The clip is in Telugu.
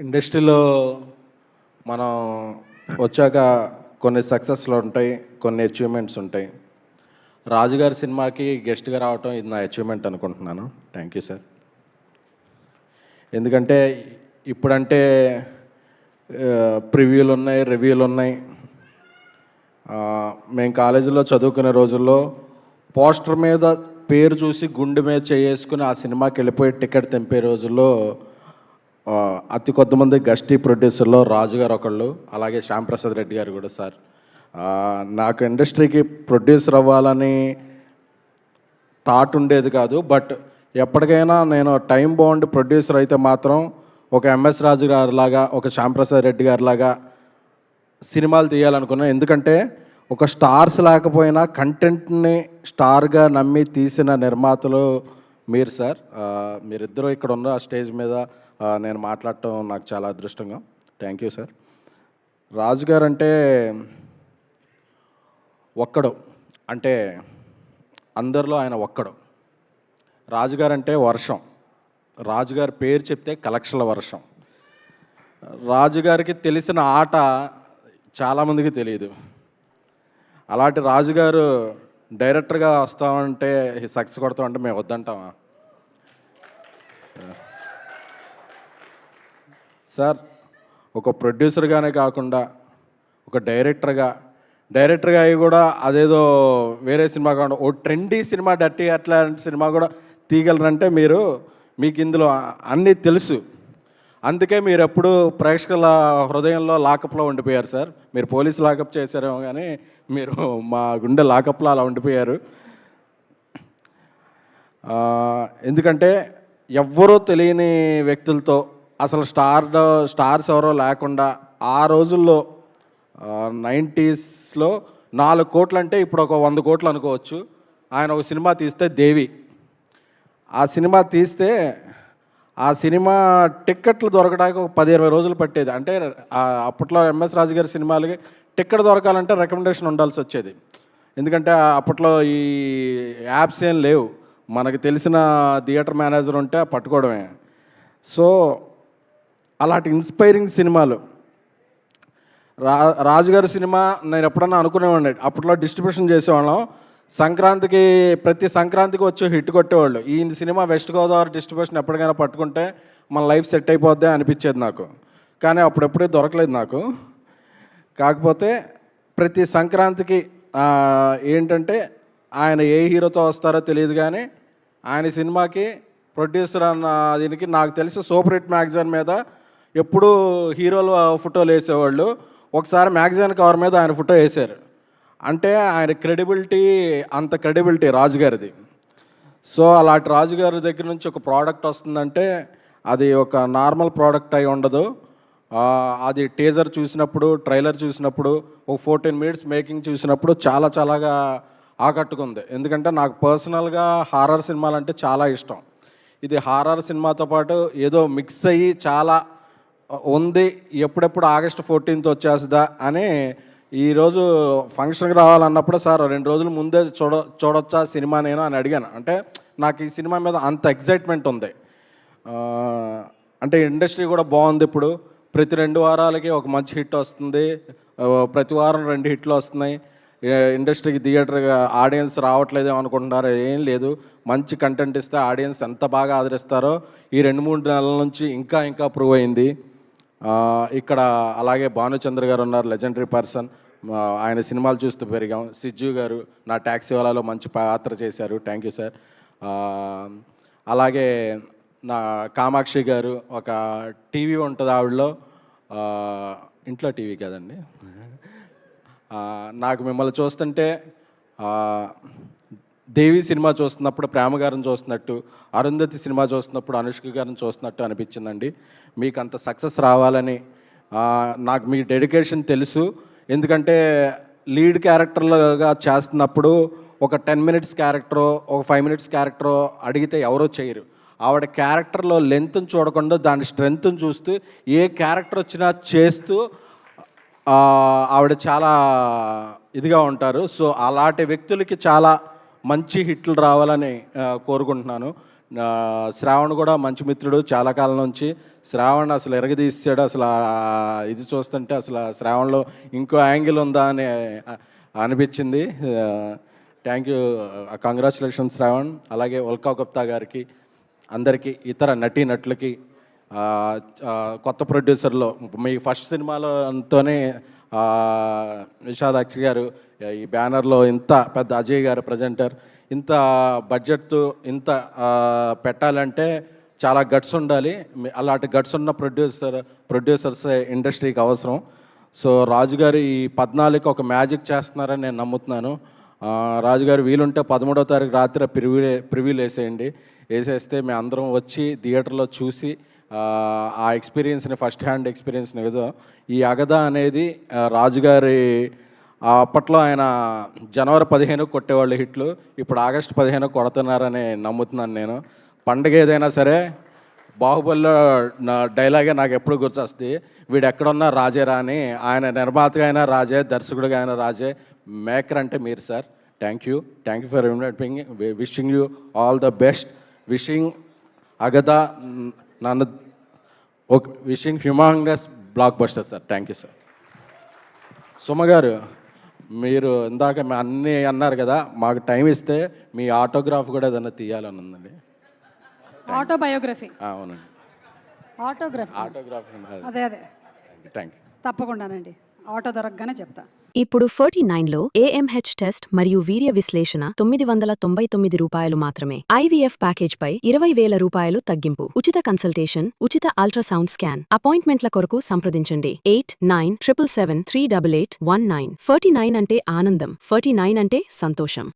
ఇండస్ట్రీలో మనం వచ్చాక కొన్ని సక్సెస్లు ఉంటాయి, కొన్ని అచీవ్మెంట్స్ ఉంటాయి. రాజుగారి సినిమాకి గెస్ట్గా రావటం ఇది నా అచీవ్మెంట్ అనుకుంటున్నాను. Thank you sir. ఎందుకంటే ఇప్పుడంటే ప్రివ్యూలు ఉన్నాయి, రివ్యూలు ఉన్నాయి. మేము కాలేజీలో చదువుకునే రోజుల్లో పోస్టర్ మీద పేరు చూసి గుండె మీద చేసుకుని ఆ సినిమాకి వెళ్ళిపోయి టికెట్ తెంపే రోజుల్లో అతి కొద్దిమంది గస్టీ ప్రొడ్యూసర్లో రాజుగారు ఒకళ్ళు, అలాగే శ్యాంప్రసాద్ రెడ్డి గారు కూడా. సార్, నాకు ఇండస్ట్రీకి ప్రొడ్యూసర్ అవ్వాలని థాట్ ఉండేది కాదు. బట్ ఎప్పటికైనా నేను టైం బాగుండి ప్రొడ్యూసర్ అయితే మాత్రం ఒక ఎంఎస్ రాజు గారిలాగా, ఒక శ్యాంప్రసాద్ రెడ్డి గారిలాగా సినిమాలు తీయాలనుకున్నాను. ఎందుకంటే ఒక స్టార్స్ లేకపోయినా కంటెంట్ని స్టార్గా నమ్మి తీసిన నిర్మాతలు మీరు సార్. మీరిద్దరూ ఇక్కడ ఉన్న స్టేజ్ మీద నేను మాట్లాడటం నాకు చాలా అదృష్టంగా. Thank you sir. రాజుగారు అంటే ఒక్కడు, అంటే అందరిలో ఆయన ఒక్కడు. రాజుగారు అంటే వర్షం. రాజుగారి పేరు చెప్తే కలెక్షన్ల వర్షం. రాజుగారికి తెలిసిన ఆట చాలామందికి తెలియదు. అలాంటి రాజుగారు డైరెక్టర్గా వస్తామంటే, సక్సెస్ కొడతామంటే మేము వద్దంటామా సార్? ఒక ప్రొడ్యూసర్గానే కాకుండా ఒక డైరెక్టర్గా అయ్యి కూడా అదేదో వేరే సినిమా కాకుండా ఓ ట్రెండీ సినిమా, డర్టీ అట్లాంటి సినిమా కూడా తీయగలరంటే మీకు ఇందులో అన్నీ తెలుసు. అందుకే మీరు ఎప్పుడు ప్రేక్షకుల హృదయంలో లాకప్లో ఉండిపోయారు సార్. మీరు పోలీసు లాకప్ చేశారేమో కానీ మీరు మా గుండె లాకప్లో అలా ఉండిపోయారు. ఎందుకంటే ఎవ్వరూ తెలియని వ్యక్తులతో, అసలు స్టార్స్ ఎవరో లేకుండా ఆ రోజుల్లో 90స్లో 4 కోట్లు అంటే ఇప్పుడు ఒక 100 కోట్లు అనుకోవచ్చు. ఆయన ఒక సినిమా తీస్తే దేవి, ఆ సినిమా తీస్తే ఆ సినిమా టిక్కెట్లు దొరకడానికి ఒక 10-20 రోజులు పట్టేది. అంటే అప్పట్లో ఎంఎస్ రాజు గారి సినిమాలకి టిక్కెట్ దొరకాలంటే రికమెండేషన్ ఉండాల్సి వచ్చేది. ఎందుకంటే అప్పట్లో ఈ యాప్స్ ఏం లేవు. మనకు తెలిసిన థియేటర్ మేనేజర్ ఉంటే పట్టుకోవడమే. సో అలాంటి ఇన్స్పైరింగ్ సినిమాలు. రాజుగారి సినిమా నేను ఎప్పుడన్నా అనుకునేవాడిని. అప్పట్లో డిస్ట్రిబ్యూషన్ చేసేవాళ్ళం. ప్రతి సంక్రాంతికి వచ్చి హిట్ కొట్టేవాళ్ళు. ఈ సినిమా వెస్ట్ గోదావరి డిస్ట్రిబ్యూషన్ ఎప్పటికైనా పట్టుకుంటే మన లైఫ్ సెట్ అయిపోద్ది అనిపించేది నాకు. కానీ అప్పుడెప్పుడే దొరకలేదు నాకు. కాకపోతే ప్రతి సంక్రాంతికి ఏంటంటే ఆయన ఏ హీరోతో వస్తారో తెలియదు, కానీ ఆయన సినిమాకి ప్రొడ్యూసర్ అన్న దీనికి నాకు తెలిసి సూపర్ హిట్ మ్యాగజైన్ మీద ఎప్పుడూ హీరోలు ఫోటోలు వేసేవాళ్ళు. ఒకసారి మ్యాగజైన్ కవర్ మీద ఆయన ఫోటో వేశారు. అంటే ఆయన అంత క్రెడిబిలిటీ రాజుగారిది. సో అలాంటి రాజుగారి దగ్గర నుంచి ఒక ప్రోడక్ట్ వస్తుందంటే అది ఒక నార్మల్ ప్రోడక్ట్ అయి ఉండదు. అది టీజర్ చూసినప్పుడు, ట్రైలర్ చూసినప్పుడు, ఒక 14 మినిట్స్ మేకింగ్ చూసినప్పుడు చాలాగా ఆకట్టుకుంది. ఎందుకంటే నాకు పర్సనల్గా హారర్ సినిమాలు అంటే చాలా ఇష్టం. ఇది హారర్ సినిమాతో పాటు ఏదో మిక్స్ అయ్యి చాలా ఉంది. ఎప్పుడెప్పుడు ఆగస్టు 14th వచ్చేస్తుందా అని ఈరోజు ఫంక్షన్కి రావాలన్నప్పుడు, సార్ 2 రోజుల ముందే చూడొచ్చా సినిమా నేను అని అడిగాను. అంటే నాకు ఈ సినిమా మీద అంత ఎగ్జైట్మెంట్ ఉంది. అంటే ఇండస్ట్రీ కూడా బాగుంది. ఇప్పుడు ప్రతి 2 వారాలకి ఒక మంచి హిట్ వస్తుంది. ప్రతి వారం 2 హిట్లు వస్తున్నాయి. ఇండస్ట్రీకి థియేటర్గా ఆడియన్స్ రావట్లేదేమో అనుకుంటున్నారు. ఏం లేదు, మంచి కంటెంట్ ఇస్తే ఆడియన్స్ ఎంత బాగా ఆదరిస్తారో ఈ 2-3 నెలల నుంచి ఇంకా ప్రూవ్ అయింది. ఇక్కడ అలాగే భానుచంద్ర గారు ఉన్నారు, లెజెండరీ పర్సన్. ఆయన సినిమాలు చూస్తూ పెరిగాం. సిజ్జు గారు నా ట్యాక్సీ వాలాలో మంచి పాత్ర చేశారు. Thank you sir. అలాగే నా కామాక్షి గారు, ఒక టీవీ ఉంటుంది ఆవిడలో, ఇంట్లో టీవీ కదండి. నాకు మిమ్మల్ని చూస్తుంటే దేవి సినిమా చూస్తున్నప్పుడు ప్రేమ గారిని చూస్తున్నట్టు, అరుంధతి సినిమా చూస్తున్నప్పుడు అనుష్క గారిని చూస్తున్నట్టు అనిపించిందండి. మీకు అంత సక్సెస్ రావాలని నాకు మీ డెడికేషన్ తెలుసు. ఎందుకంటే లీడ్ క్యారెక్టర్లుగా చేస్తున్నప్పుడు ఒక 10 మినిట్స్ క్యారెక్టరో, ఒక 5 మినిట్స్ క్యారెక్టరో అడిగితే ఎవరో చేయరు. ఆవిడ క్యారెక్టర్లో లెంత్ని చూడకుండా దాని స్ట్రెంగ్త్ని చూస్తూ ఏ క్యారెక్టర్ వచ్చినా చేస్తూ ఆవిడ చాలా ఇదిగా ఉంటారు. సో అలాంటి వ్యక్తులకి చాలా మంచి హిట్లు రావాలని కోరుకుంటున్నాను. శ్రావణ్ కూడా మంచి మిత్రుడు చాలా కాలం నుంచి. శ్రావణ్ అసలు ఎరగదీసాడు. అసలు ఇది చూస్తుంటే అసలు శ్రావణ్లో ఇంకో యాంగిల్ ఉందా అని అనిపించింది. Thank you, congratulations Shravan. అలాగే ఉల్కా గుప్తా గారికి, అందరికీ, ఇతర నటీనటులకి, కొత్త ప్రొడ్యూసర్లో మీ ఫస్ట్ సినిమాలోతోనే విషాదాక్షి గారు, ఈ బ్యానర్లో ఇంత పెద్ద అజయ్ గారు ప్రజెంటర్, ఇంత బడ్జెట్తో ఇంత పెట్టాలంటే చాలా గట్స్ ఉండాలి. అలాంటి గట్స్ ఉన్న ప్రొడ్యూసర్స్ ఇండస్ట్రీకి అవసరం. సో రాజుగారు ఈ 14కి ఒక మ్యాజిక్ చేస్తున్నారని నేను నమ్ముతున్నాను. రాజుగారు వీలుంటే 13వ తారీఖు రాత్రి ప్రివ్యూలు వేసేస్తే మేము అందరం వచ్చి థియేటర్లో చూసి ఆ ఎక్స్పీరియన్స్ని, ఫస్ట్ హ్యాండ్ ఎక్స్పీరియన్స్ని ఏదో. ఈ అగద అనేది రాజుగారి అప్పట్లో ఆయన జనవరి 15 కొట్టేవాళ్ళు హిట్లు, ఇప్పుడు ఆగస్టు 15 కొడుతున్నారని నమ్ముతున్నాను నేను. పండుగ ఏదైనా సరే బాహుబలిలో నా డైలాగే నాకు ఎప్పుడు గుర్తొస్తుంది, వీడు ఎక్కడున్నా రాజేరా అని. ఆయన నిర్మాతగా అయినా రాజే, దర్శకుడిగా అయినా రాజే, మేకర్ అంటే మీరు sir. Thank you for inviting. Wishing you all the best. Wishing అగద నన్ను wishing humongous blockbuster sir. Thank you sir. Suma garu, మీరు ఇందాక అన్నీ అన్నారు కదా, మాకు టైం ఇస్తే మీ ఆటోగ్రాఫ్ కూడా ఏదైనా తీయాలని ఉందండి. ఆటోబయోగ్రఫీ? అవునండి, ఆటోగ్రఫీ. అదే థ్యాంక్ యూ. తప్పకుండానండి, ఆటో దొరకగానే చెప్తా. ఇప్పుడు 49లో AMH టెస్ట్ మరియు వీర్య విశ్లేషణ 999 రూపాయలు మాత్రమే. IVF ప్యాకేజ్ పై 20,000 రూపాయలు తగ్గింపు. ఉచిత కన్సల్టేషన్, ఉచిత అల్ట్రాసౌండ్ స్కాన్. అపాయింట్మెంట్ల కొరకు సంప్రదించండి 8977738819. 49 అంటే ఆనందం, 49 అంటే సంతోషం.